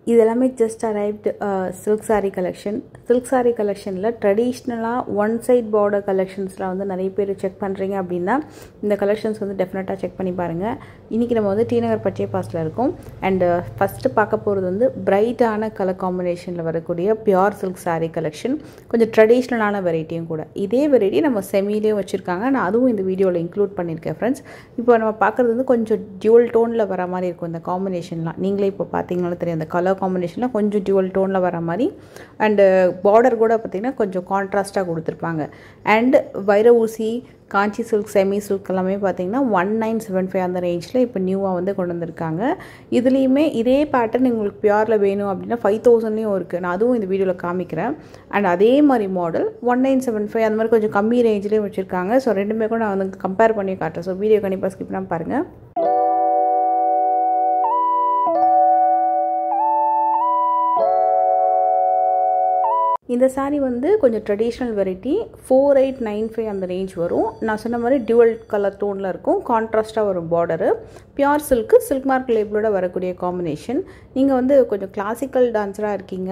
இது எல்லாமே just arrived silk sari collection. Silk sari கலெக்ஷனில் ட்ரெடிஷ்னலாக ஒன் சைட் பார்டர் கலெக்ஷன்ஸில் வந்து நிறைய பேர் செக் பண்ணுறீங்க அப்படின்னா இந்த கலெக்ஷன்ஸ் வந்து டெஃபினட்டாக செக் பண்ணி பாருங்கள். இன்றைக்கி நம்ம வந்து டி நகர் பச்சை பாஸில் இருக்கோம். அண்டு ஃபஸ்ட்டு பார்க்க போகிறது வந்து பிரைட்டான கலர் காம்பினேஷனில் வரக்கூடிய பியூர் சில்க் சாரீ கலெக்ஷன். கொஞ்சம் ட்ரெடிஷ்னலான வெரைட்டியும் கூட. இதே வெரைட்டி நம்ம செமிலேயும் வச்சுருக்காங்க. நான் அதுவும் இந்த வீடியோவில் இன்க்ளூட் பண்ணியிருக்கேன் ஃப்ரெண்ட்ஸ். இப்போ நம்ம பார்க்குறது வந்து கொஞ்சம் டியூவல் டோனில் வர மாதிரி இருக்கும் இந்த காம்பினேஷன்லாம். நீங்களே இப்போ பார்த்தீங்கன்னாலும் தெரியும், அந்த கலர் காம்பினேஷனில் கொஞ்சம் டியூவல் டோனில் வர மாதிரி. அண்டு பார்டர் கூட பார்த்திங்கன்னா கொஞ்சம் கான்ட்ராஸ்ட்டாக கொடுத்துருப்பாங்க. அண்ட் வைர ஊசி, காஞ்சி சில்க், செமி சில்க் எல்லாமே பார்த்திங்கன்னா 1975 அந்த ரேஞ்சில் இப்போ நியூவாக வந்து கொண்டு வந்திருக்காங்க. இதுலேயுமே இதே பேட்டர்ன் உங்களுக்கு பியூரில் வேணும் அப்படின்னா 5000லேயும் இருக்குது. நான் அதுவும் இந்த வீடியோவில் காமிக்கிறேன். அண்ட் அதே மாதிரி மாடல் 1975 அந்த மாதிரி கொஞ்சம் கம்மி ரேஞ்சிலேயும் வச்சுருக்காங்க. ஸோ ரெண்டுமே கூட நான் வந்து கம்பேர் பண்ணி காட்டுறேன். ஸோ வீடியோ கண்டிப்பாக ஸ்கிப் பண்ணாமல் பாருங்கள். இந்த சாரீ வந்து கொஞ்சம் ட்ரெடிஷ்னல் வெரைட்டி. 4895 அந்த ரேஞ்ச் வரும். நான் சொன்ன மாதிரி டியூவல் கலர் டோனில் இருக்கும். கான்ட்ராஸ்ட்டாக வரும் border. Pure silk, silk mark லேபிளோட வரக்கூடிய காம்பினேஷன். நீங்கள் வந்து கொஞ்சம் கிளாசிக்கல் டான்ஸராக இருக்கீங்க,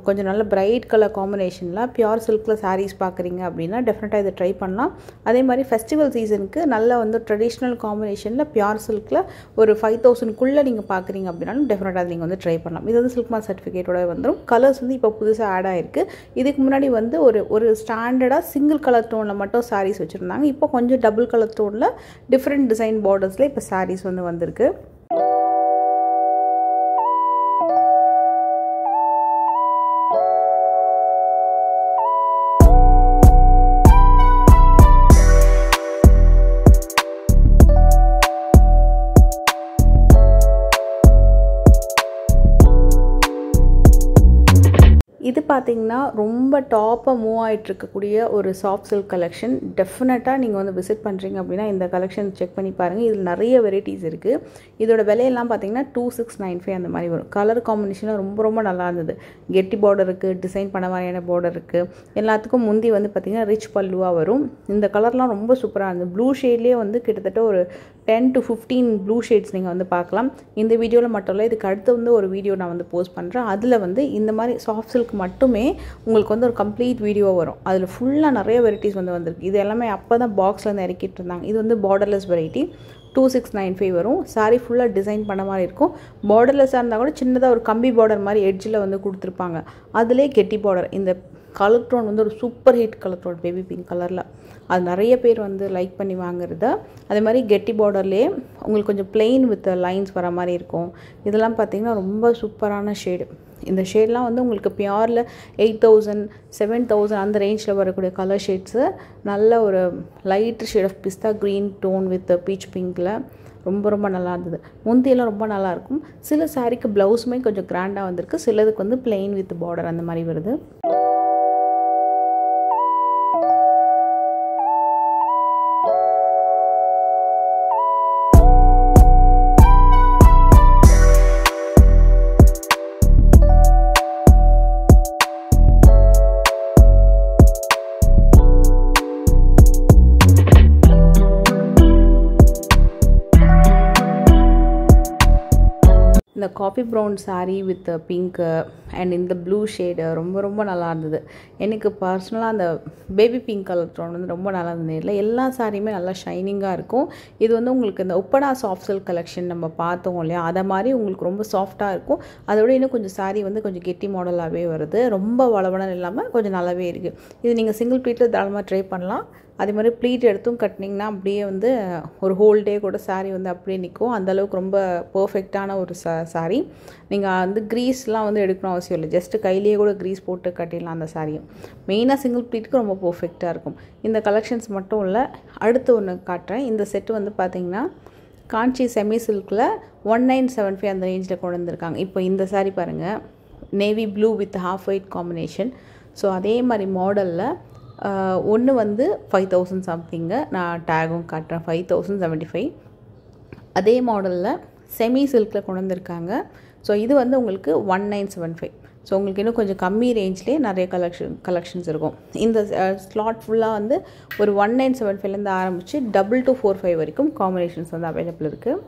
கொஞ்சம் நல்ல பிரைட் கலர் காம்பினேஷனில் பியூர் சில்கில் சாரீஸ் பார்க்குறீங்க அப்படின்னா டெஃபினட்டாக இதை ட்ரை பண்ணலாம். அதே மாதிரி ஃபெஸ்டிவல் சீசனுக்கு நல்ல வந்து ட்ரெடிஷ்னல் காம்பினேஷனில் பியூர் சில்கில் ஒரு 5000க்குள்ளே நீங்கள் பார்க்குறீங்க அப்படின்னாலும் டெஃபினட்டாக நீங்கள் வந்து ட்ரை பண்ணலாம். இது வந்து சில்க் மார்க் சர்டிஃபிகேட்டோட வந்துடும். கலர்ஸ் வந்து இப்போ புதுசாக ஆட் ஆகிருக்கு. இதுக்கு முன்னாடி வந்து ஒரு ஸ்டாண்டர்டாக சிங்கிள் கலர் டோனில் மட்டும் சாரீஸ் வச்சுருந்தாங்க. இப்போ கொஞ்சம் டபுள் கலர் டோனில் டிஃப்ரெண்ட் டிசைன் பார்டர்ஸில் இப்போ சாரீஸ் வந்து வந்திருக்கு. இது பார்த்திங்கன்னா ரொம்ப டாப்பாக மூவ் ஆகிட்டு இருக்கக்கூடிய ஒரு சாஃப்ட் சில்க் கலெக்ஷன். டெஃபினட்டாக நீங்கள் வந்து விசிட் பண்ணுறீங்க அப்படின்னா இந்த கலெக்ஷன் செக் பண்ணி பாருங்கள். இதில் நிறைய வெரைட்டிஸ் இருக்குது. இதோட விலையெல்லாம் பார்த்திங்கன்னா 2695 அந்த மாதிரி வரும். கலர் காம்பினேஷனாக ரொம்ப நல்லா இருந்தது. கெட்டி பார்டர் இருக்குது, டிசைன் பண்ண மாதிரியான பார்டர் இருக்குது. எல்லாத்துக்கும் முந்தி வந்து பார்த்திங்கன்னா ரிச் பல்லுவாக வரும். இந்த கலர்லாம் ரொம்ப சூப்பராக இருந்தது. ப்ளூ ஷேட்லேயே வந்து கிட்டத்தட்ட ஒரு 10 to 15 ப்ளூ ஷேட்ஸ் நீங்கள் வந்து பார்க்கலாம். இந்த வீடியோவில் மட்டும் இல்லை, இதுக்கு அடுத்து வந்து ஒரு வீடியோ நான் வந்து போஸ்ட் பண்ணுறேன். அதில் வந்து இந்த மாதிரி சாஃப்ட் சில்க் மட்டுமே உங்களுக்கு வந்து ஒரு கம்ப்ளீட் வீடியோ வரும். அதில் ஃபுல்லாக நிறைய வெரைட்டிஸ் வந்து வந்திருக்கு. இது எல்லாமே அப்போ தான் பாக்ஸ்லேருந்து இறக்கிட்டு இருந்தாங்க. இது வந்து பார்டர்லெஸ் வெரைட்டி 2695 வரும். சாரீ ஃபுல்லாக டிசைன் பண்ண மாதிரி இருக்கும். பார்டர்லெஸ்ஸாக இருந்தால் கூட சின்னதாக ஒரு கம்பி பார்டர் மாதிரி எட்ஜில் வந்து கொடுத்துருப்பாங்க. அதிலே கெட்டி பார்டர். இந்த கலர் டோன் வந்து ஒரு super hit colour tone, baby pink கலரில். அது நிறைய பேர் வந்து லைக் பண்ணி வாங்குறது. அதே மாதிரி கெட்டி பார்டர்லேயே உங்களுக்கு கொஞ்சம் பிளெயின் வித் லைன்ஸ் வர மாதிரி இருக்கும். இதெல்லாம் பார்த்திங்கன்னா ரொம்ப சூப்பரான ஷேடு. இந்த ஷேட்லாம் வந்து உங்களுக்கு பியூரில் 8000, 7000 அந்த ரேஞ்சில் வரக்கூடிய கலர் ஷேட்ஸு. நல்ல ஒரு light shade of pista green tone with peach பிங்க்கில் ரொம்ப நல்லா இருந்தது. முந்தியெல்லாம் ரொம்ப நல்லாயிருக்கும். சில சாரீக்கு ப்ளவுஸுமே கொஞ்சம் கிராண்டாக வந்திருக்கு. சிலதுக்கு வந்து பிளெயின் வித் பார்டர் அந்த மாதிரி வருது. இந்த coffee brown sari with pink and இந்த ப்ளூ ஷேடு ரொம்ப நல்லா இருந்தது. எனக்கு பர்சனலாக அந்த பேபி பிங்க் கலர் டோன் வந்து ரொம்ப நல்லா இருந்தது. இல்லை எல்லா சாரியுமே நல்லா ஷைனிங்காக இருக்கும். இது வந்து உங்களுக்கு இந்த உப்படா சாஃப்ட் சில்க் கலெக்ஷன் நம்ம பார்த்தோம் இல்லையா, அதை மாதிரி உங்களுக்கு ரொம்ப சாஃப்டாக இருக்கும். அதோட இன்னும் கொஞ்சம் சாரீ வந்து கொஞ்சம் கெட்டி மாடலாகவே வருது. ரொம்ப வளவளன்னு இல்லாமல் கொஞ்சம் நல்லாவே இருக்குது. இது நீங்கள் சிங்கிள் ப்ளீட்டில் தாராளமாக ட்ரை பண்ணலாம். அதே மாதிரி ப்ளீட் எடுத்தும் கட்டினீங்கன்னா அப்படியே வந்து ஒரு ஹோல் டே கூட சாரீ வந்து அப்படியே நிற்கும். அந்தளவுக்கு ரொம்ப பர்ஃபெக்டான ஒரு சாரீ. நீங்கள் வந்து க்ரீஸ்லாம் வந்து எடுக்கணும் அவசியம் இல்லை. ஜஸ்ட்டு கையிலேயே கூட க்ரீஸ் போட்டு கட்டிடலாம் அந்த சாரியும். மெயினாக சிங்கிள் ப்ளீட்டுக்கு ரொம்ப பர்ஃபெக்டாக இருக்கும். இந்த கலெக்ஷன்ஸ் மட்டும் இல்லை, அடுத்து ஒன்று காட்டுறேன். இந்த செட்டு வந்து பார்த்திங்கன்னா காஞ்சி செமி சில்கில் 1975 அந்த ரேஞ்சில் கொண்டு வந்திருக்காங்க. இப்போ இந்த சாரீ பாருங்கள், navy blue with half white combination. So அதே மாதிரி மாடலில் ஒன்று வந்து 5000 சம்திங்கு, நான் டேகும் காட்டுறேன் 5075. அதே மாடலில் செமி சில்கில் கொண்டு வந்திருக்காங்க. ஸோ இது வந்து உங்களுக்கு 1975. ஸோ உங்களுக்கு இன்னும் கொஞ்சம் கம்மி ரேஞ்சிலே நிறைய கலெக்ஷன்ஸ் இருக்கும். இந்த ஸ்லாட் ஃபுல்லாக வந்து ஒரு 1975லேருந்து ஆரம்பித்து 2245 வரைக்கும் காம்பினேஷன்ஸ் வந்து அவைலபிள் இருக்குது.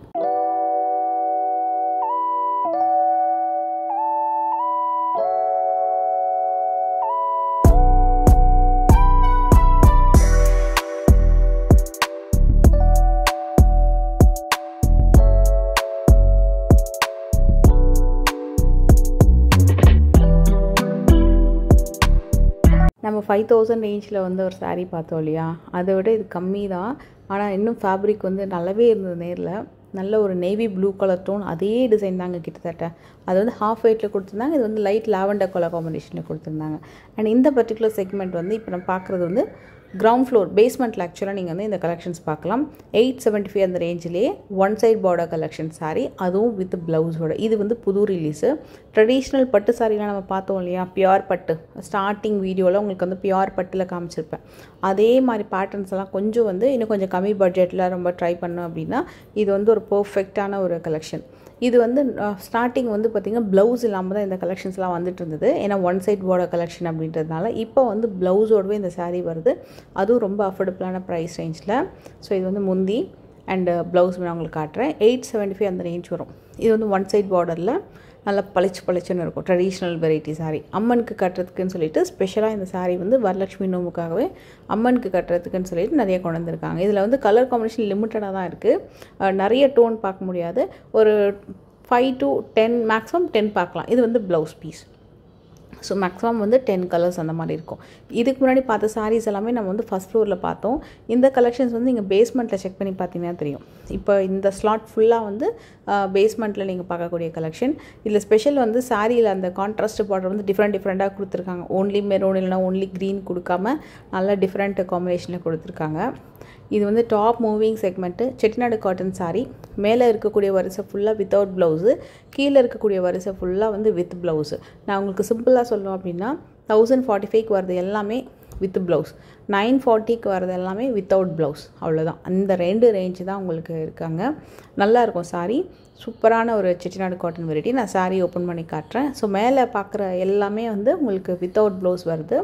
நம்ம 5000 ரேஞ்சில் வந்து ஒரு saree பார்த்தோம் இல்லையா, அதை விட இது கம்மி தான். ஆனால் இன்னும் ஃபேப்ரிக் வந்து நல்லாவே இருந்தது நேரில். நல்ல ஒரு நேவி ப்ளூ கலர் டோன், அதே டிசைன் தாங்க கிட்டத்தட்ட. அது வந்து ஹாஃப் வெயிட்டில் கொடுத்துருந்தாங்க, இது வந்து லைட் லாவெண்டர் கலர் காம்பினேஷனில் கொடுத்துருந்தாங்க. அண்ட் இந்த பர்டிகுலர் செக்மெண்ட் வந்து இப்போ நம்ம பார்க்குறது வந்து கிரவுண்ட் ஃப்ளோர் பேஸ்மெண்ட்டில் ஆக்சுவலாக நீங்கள் வந்து இந்த கலெக்ஷன்ஸ் பார்க்கலாம். 875 அந்த ரேஞ்சிலேயே one side border collection saree, அதுவும் வித் ப்ளவுஸோட. இது வந்து புது ரிலீஸு. ட்ரெடிஷ்னல் பட்டு சாரீலாம் நம்ம பார்த்தோம் இல்லையா, பியூர் பட்டு ஸ்டார்டிங் வீடியோவில் உங்களுக்கு வந்து பியூர் பட்டில் காமிச்சிருப்பேன். அதே மாதிரி பேட்டர்ன்ஸ் எல்லாம் கொஞ்சம் வந்து இன்னும் கொஞ்சம் கம்மி பட்ஜெட்டில் ரொம்ப ட்ரை பண்ணோம் அப்படின்னா இது வந்து ஒரு பர்ஃபெக்டான ஒரு கலெக்ஷன். இது வந்து ஸ்டார்டிங் வந்து பார்த்திங்கன்னா ப்ளவுஸ் இல்லாமல் தான் இந்த கலெக்ஷன்ஸ்லாம் வந்துட்டு இருந்தது. ஏன்னா ஒன் சைட் பார்டர் கலெக்ஷன் அப்படின்றதுனால இப்போ வந்து ப்ளவுஸோடவே இந்த saree வருது. அதுவும் ரொம்ப அஃபோர்டபுளான ப்ரைஸ் ரேஞ்சில். ஸோ இது வந்து முந்தி அண்டு ப்ளவுஸ் நான் உங்களுக்கு காட்டுறேன். 875 அந்த ரேஞ்ச் வரும். இது வந்து ஒன் சைட் பார்டரில் நல்லா பளிச்சுன்னு இருக்கும். ட்ரெடிஷ்னல் வெரைட்டி saree அம்மனுக்கு கட்டுறதுக்குன்னு சொல்லிட்டு ஸ்பெஷலாக இந்த saree வந்து வரலட்சுமி நோம்புக்காகவே அம்மனுக்கு கட்டுறதுக்குன்னு சொல்லிட்டு நிறைய கொண்டு வந்திருக்காங்க. இதில் வந்து கலர் காம்பினேஷன் லிமிட்டடாக தான் இருக்குது. நிறைய டோன் பார்க்க முடியாது. ஒரு 5 to 10 மேக்ஸிமம் 10 பார்க்கலாம். இது வந்து ப்ளவுஸ் பீஸ். ஸோ மேக்ஸிமம் வந்து 10 கலர்ஸ் அந்த மாதிரி இருக்கும். இதுக்கு முன்னாடி பார்த்த சாரீஸ் எல்லாமே நம்ம வந்து ஃபஸ்ட் ஃப்ளோரில் பார்த்தோம். இந்த கலெக்ஷன்ஸ் வந்து நீங்கள் பேஸ்மெண்ட்டில் செக் பண்ணி பார்த்தீங்கன்னா தெரியும். இப்போ இந்த ஸ்லாட் ஃபுல்லாக வந்து பேஸ்மெண்ட்டில் நீங்கள் பார்க்கக்கூடிய கலெக்ஷன். இதில் ஸ்பெஷல் வந்து சாரியில் அந்த கான்ட்ராஸ்ட் பார்டர் வந்து டிஃப்ரெண்ட்டாக கொடுத்துருக்காங்க. ஓன்லி மெரூன் இல்லைனா ஓன்லி க்ரீன் கொடுக்காம நல்ல டிஃப்ரெண்ட் காம்பினேஷனில் கொடுத்துருக்காங்க. இது வந்து top moving segment Chettinad cotton saree. மேலே இருக்கக்கூடிய வரிசை ஃபுல்லாக வித்தவுட் ப்ளவுஸு, கீழே இருக்கக்கூடிய வரிசை ஃபுல்லாக வந்து வித் ப்ளவுஸு. நான் உங்களுக்கு சிம்பிளாக சொல்லணும் அப்படின்னா 1045க்கு வரது எல்லாமே வித் ப்ளவுஸ், 940க்கு வரது எல்லாமே வித்தவுட் ப்ளவுஸ். அவ்வளோதான். அந்த 2 ரேஞ்சு தான் உங்களுக்கு இருக்காங்க. நல்லாயிருக்கும் saree. சூப்பரான ஒரு செட்டிநாடு காட்டன் வெரைட்டி. நான் saree ஓப்பன் பண்ணி காட்டுறேன். ஸோ மேலே பார்க்குற எல்லாமே வந்து உங்களுக்கு வித்தவுட் ப்ளவுஸ் வருது.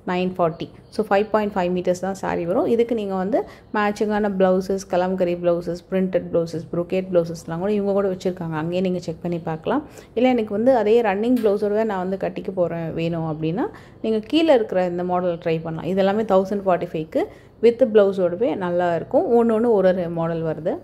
940. ஸோ 5.5 மீட்டர்ஸ் தான் saree வரும். இதுக்கு நீங்கள் வந்து மேட்சிங்கான blouses, kalamkari blouses, printed blouses, brocade ப்ளவுசஸ்லாம் கூட இவங்க கூட வச்சுருக்காங்க. அங்கேயே நீங்கள் செக் பண்ணி பார்க்கலாம். இல்லை எனக்கு வந்து அதே ரன்னிங் ப்ளவுஸோட நான் வந்து கட்டிக்க போகிறேன் வேணும் அப்படின்னா நீங்கள் கீழே இருக்கிற இந்த மாடல் ட்ரை பண்ணலாம். இது எல்லாமே 1045க்கு வித் ப்ளவுஸோடவே நல்லா இருக்கும். ஒன்று ஒரு மாடல் வருது.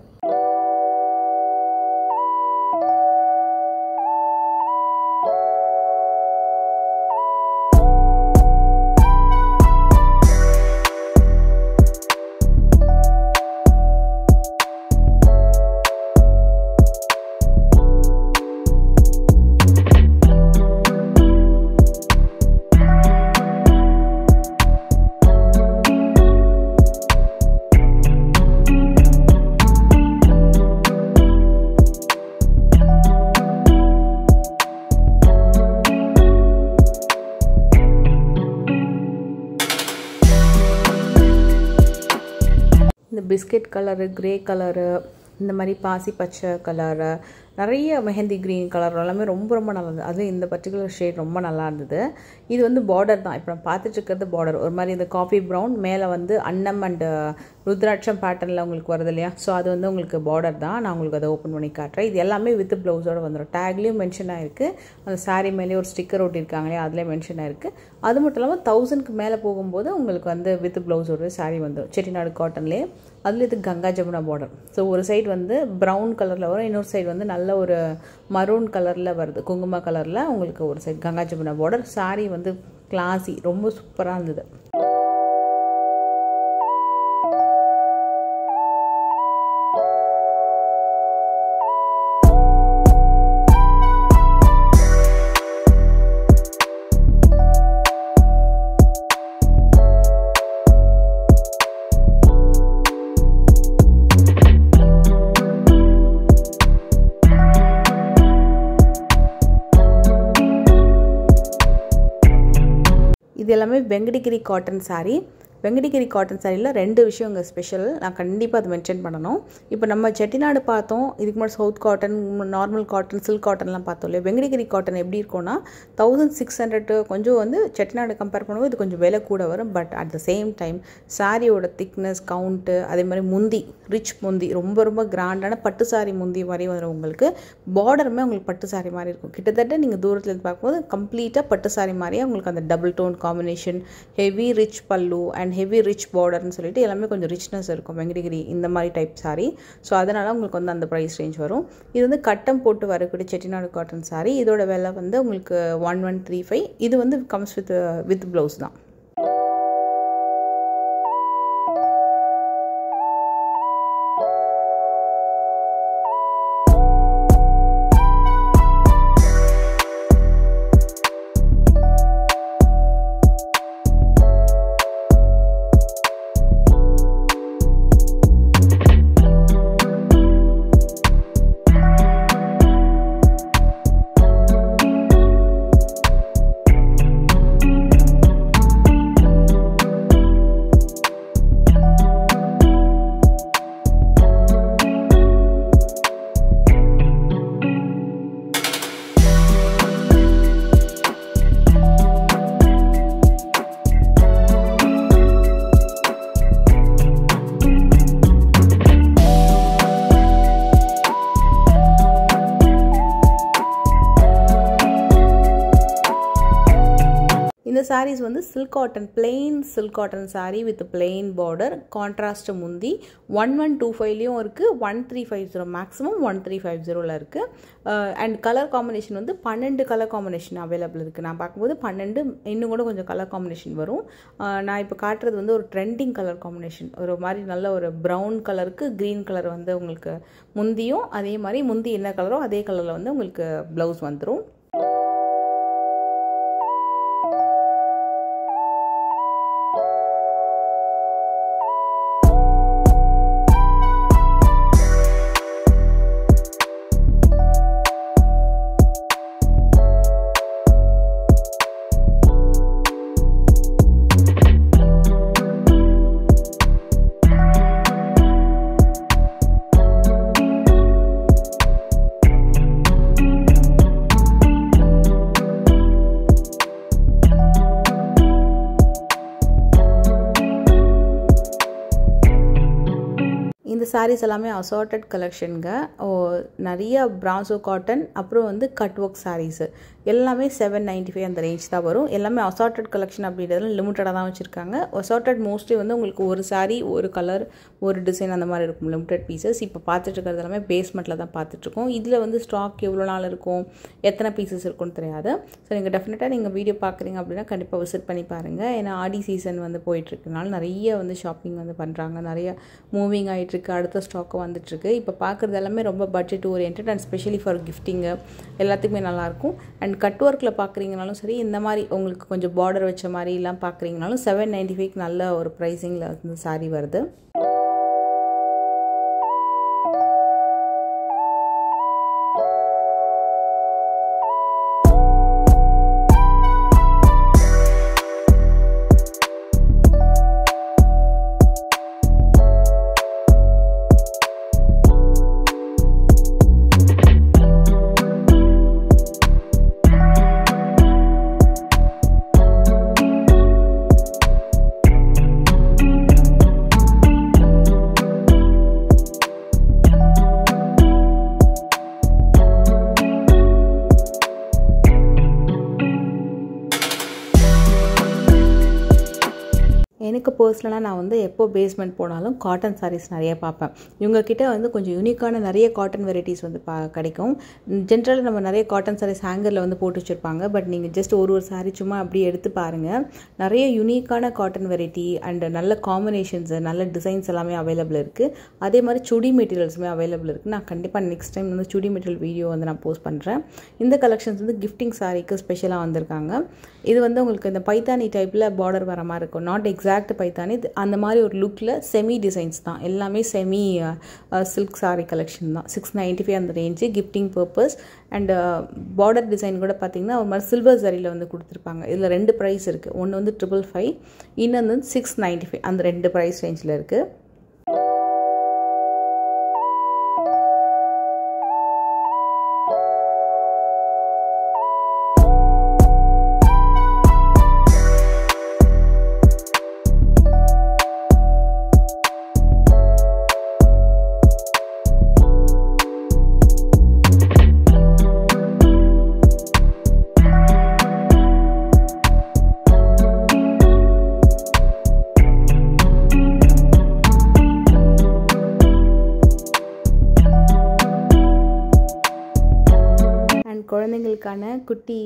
இந்த பிஸ்கெட் கலரு, க்ரே கலரு, இந்த மாதிரி பாசி பச்சை கலரு, நிறைய மெஹந்தி க்ரீன் கலர் எல்லாமே ரொம்ப நல்லா இருந்தது. அதுவும் இந்த பர்டிகுலர் ஷேட் ரொம்ப நல்லா இருந்தது. இது வந்து பார்டர் தான். இப்போ நம்ம பார்த்துட்டு இருக்கிறது பார்டர் ஒரு மாதிரி இந்த காஃபி ப்ரௌன், மேலே வந்து அன்னம் அண்ட் ருத்ராட்சம் பேட்டர்னில் உங்களுக்கு வருது இல்லையா. ஸோ அது வந்து உங்களுக்கு பார்டர் தான். நான் உங்களுக்கு அதை ஓப்பன் பண்ணி காட்டுறேன். இது எல்லாமே வித் ப்ளவுஸோடு வந்துடும். டேக்லேயும் மென்ஷன் ஆகிருக்கு. அந்த saree மேலேயே ஒரு ஸ்டிக்கர் ஒட்டியிருக்காங்க இல்லையா, அதிலே மென்ஷன் ஆகிருக்கு. அது மட்டும் இல்லாமல் 1000க்கு மேலே போகும்போது உங்களுக்கு வந்து வித் ப்ளவுஸோட saree வந்துடும். செட்டிநாடு காட்டன்லேயே. அதில் இது கங்கா ஜமுனா பார்டர். ஸோ ஒரு சைடு வந்து ப்ரௌன் கலரில் வரும், இன்னொரு சைடு வந்து நல்ல ஒரு மரூன் கலரில் வருது, குங்கும கலரில் உங்களுக்கு ஒரு side Ganga Jamuna border. saree வந்து கிளாஸி, ரொம்ப சூப்பராக இருந்தது. இது எல்லாமே Venkatagiri cotton saree. Venkatagiri cotton சாரியில் 2 விஷயம் இங்கே ஸ்பெஷல். நான் கண்டிப்பாக அதை மென்ஷன் பண்ணணும். இப்போ நம்ம செட்டிநாடு பார்த்தோம், இதுக்கு முன்னாடி south cotton, normal cotton, silk காட்டன்லாம் பார்த்தோம் இல்லையா. வெங்கடகிரி காட்டன் எப்படி இருக்கும்னா 1600 கொஞ்சம் வந்து செட்டிநாடு கம்பேர் பண்ணும்போது இது கொஞ்சம் விலை கூட வரும். But at the same time சாரியோட திக்னஸ், கவுண்ட்டு, அதே மாதிரி முந்தி, ரிச் முந்தி, ரொம்ப கிராண்டான பட்டு சாரி முந்தி மாதிரி வரும். உங்களுக்கு பார்டருமே உங்களுக்கு பட்டு சாரி மாதிரி இருக்கும். கிட்டத்தட்ட நீங்கள் தூரத்தில் இருந்து பார்க்கும்போது கம்ப்ளீட்டாக பட்டு சாரி மாதிரியே உங்களுக்கு அந்த double tone combination, heavy rich pallu and heavy rich பார்டர்னு சொல்லிட்டு எல்லாமே கொஞ்சம் ரிச்னஸ் இருக்கும் வெங்கடகிரி இந்த மாதிரி டைப் சாரி. ஸோ அதனால் உங்களுக்கு வந்து அந்த ப்ரைஸ் ரேஞ்ச் வரும். இது வந்து கட்டம் போட்டு வரக்கூடிய செட்டிநாடு காட்டன் சாரி. இதோட விலை வந்து உங்களுக்கு 1135. இது வந்து கம்ஸ் வித் ப்ளவுஸ் தான். இந்த sarees வந்து silk cotton plain silk cotton saree with plain border contrast முந்தி 1125லியும் இருக்கு 1350 மேக்ஸிமம் 1350ல இருக்கு அண்ட் கலர் காம்பினேஷன் வந்து 12 கலர் காம்பினேஷன் அவைலபிள் இருக்கு நான் பார்க்கும்போது 12 இன்னும் கூட கொஞ்சம் கலர் காம்பினேஷன் வரும் நான் இப்போ காட்டுறது வந்து ஒரு ட்ரெண்டிங் கலர் காம்பினேஷன் ஒரு மாதிரி நல்ல ஒரு ப்ரௌன் கலருக்கு க்ரீன் கலர் வந்து உங்களுக்கு முந்தியும் அதே மாதிரி முந்தி என்ன கலரோ அதே கலரில் வந்து உங்களுக்கு ப்ளவுஸ் வந்துடும் இந்த sarees எல்லாமே assorted collectionங்க நிறைய பிராசோ காட்டன் அப்புறம் வந்து கட் ஒர்க் sarees எல்லாமே 795 அந்த ரேஞ்ச் தான் வரும் எல்லாமே assorted collection அப்படின்றதுல லிமிட்டடாக தான் வச்சுருக்காங்க assorted மோஸ்ட்லி வந்து உங்களுக்கு ஒரு saree ஒரு கலர் ஒரு டிசைன் அந்த மாதிரி இருக்கும் லிமிட்டட் பீசஸ் இப்போ பார்த்துட்டு இருக்கிறது எல்லாமே பேஸ்மெண்ட்டில் தான் பார்த்துட்ருக்கோம் இதில் வந்து ஸ்டாக் எவ்வளோ நாள் இருக்கும் எத்தனை பீசஸ் இருக்கும்னு தெரியாது ஸோ நீங்கள் டெஃபினட்டாக நீங்கள் வீடியோ பார்க்குறீங்க அப்படின்னா கண்டிப்பாக விசிட் பண்ணி பாருங்கள் ஏன்னா ஆடி சீசன் வந்து போயிட்டுருக்கனால நிறைய வந்து ஷாப்பிங் வந்து பண்ணுறாங்க நிறைய மூவிங் ஆகிட்டுருக்கு அடுத்த ஸ்டாக்கு வந்துட்டுருக்கு இப்போ பார்க்குறது எல்லாமே ரொம்ப budget orient and specially for gifting எல்லாத்துக்குமே நல்லாயிருக்கும் அண்ட் கட் ஒர்க்கில் பார்க்குறீங்கனாலும் சரி இந்த மாதிரி உங்களுக்கு கொஞ்சம் பார்டர் வச்ச மாதிரிலாம் பார்க்குறீங்கனாலும் 795 நல்ல ஒரு ப்ரைஸிங்கில் வந்து சாரீ வருது எனக்கு பர்சனலாக நான் வந்து எப்போ பேஸ்மெண்ட் போனாலும் காட்டன் சாரீஸ் நிறைய பார்ப்பேன் இவங்கக்கிட்ட வந்து கொஞ்சம் யூனிக்கான நிறைய காட்டன் வெரைட்டிஸ் வந்து கிடைக்கும் ஜென்ரலாக நம்ம நிறைய காட்டன் சாரீஸ் ஹேங்கரில் வந்து போட்டு வச்சுருப்பாங்க பட் நீங்கள் ஜஸ்ட் ஒரு சாரீ சும்மா அப்படியே எடுத்து பாருங்கள் நிறைய யூனிக்கான காட்டன் வெரைட்டி அண்ட் நல்ல காம்பினேஷன்ஸ் நல்ல டிசைன்ஸ் எல்லாமே அவைலபிள் இருக்குது அதே மாதிரி சுடி மெட்டீரியல்ஸுமே அவைலபிள் இருக்குது நான் கண்டிப்பாக நெக்ஸ்ட் டைம் வந்து சுடி மெட்டீரியல் வீடியோ வந்து நான் போஸ்ட் பண்ணுறேன் இந்த கலெக்ஷன்ஸ் வந்து கிஃப்டிங் சாரீக்கு ஸ்பெஷலாக வந்திருக்காங்க இது வந்து உங்களுக்கு இந்த பைத்தானி டைப்பில் பார்டர் வர மாதிரி இருக்கும் நாட் எக்ஸாக்ட் பைத்தானி அந்த மாதிரி ஒரு லுக்கில் செமி டிசைன்ஸ் தான் எல்லாமே செமி சில்க் சாரீ கலெக்ஷன் தான் 695 அந்த range gifting purpose and border design கூட பார்த்தீங்கன்னா ஒரு மாதிரி சில்வர் சரியில் வந்து கொடுத்துருப்பாங்க இதில் 2 ப்ரைஸ் இருக்குது ஒன்று வந்து 555 இன்னொன்று வந்து 695 அந்த 2 ப்ரைஸ் ரேஞ்சில் இருக்குது குழந்தைங்களுக்கான குட்டி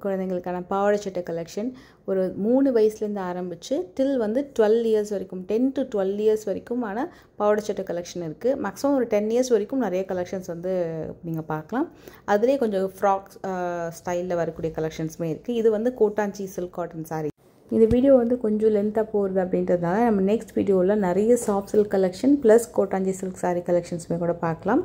குழந்தைங்களுக்கான பாவாடை சட்டை கலெக்ஷன் ஒரு 3 வயசுலேருந்து ஆரம்பித்து டில் வந்து 12 இயர்ஸ் வரைக்கும் 10 to 12 இயர்ஸ் வரைக்குமான பாவாடை சட்டை கலெக்ஷன் இருக்குது மேக்ஸிமம் ஒரு 10 இயர்ஸ் வரைக்கும் நிறைய கலெக்ஷன்ஸ் வந்து நீங்கள் பார்க்கலாம் அதிலே கொஞ்சம் ஃப்ராக் ஸ்டைலில் வரக்கூடிய கலெக்ஷன்ஸுமே இருக்குது இது வந்து கோட்டாஞ்சி சில்க் காட்டன் சாரீ இந்த வீடியோ வந்து கொஞ்சம் லென்த்தாக போகிறது அப்படின்றதுனால நம்ம நெக்ஸ்ட் வீடியோவில் நிறைய சாஃப்ட் சில்க் கலெக்ஷன் ப்ளஸ் கோட்டாஞ்சி சில்க் சாரீ கலெக்ஷன்ஸுமே கூட பார்க்கலாம்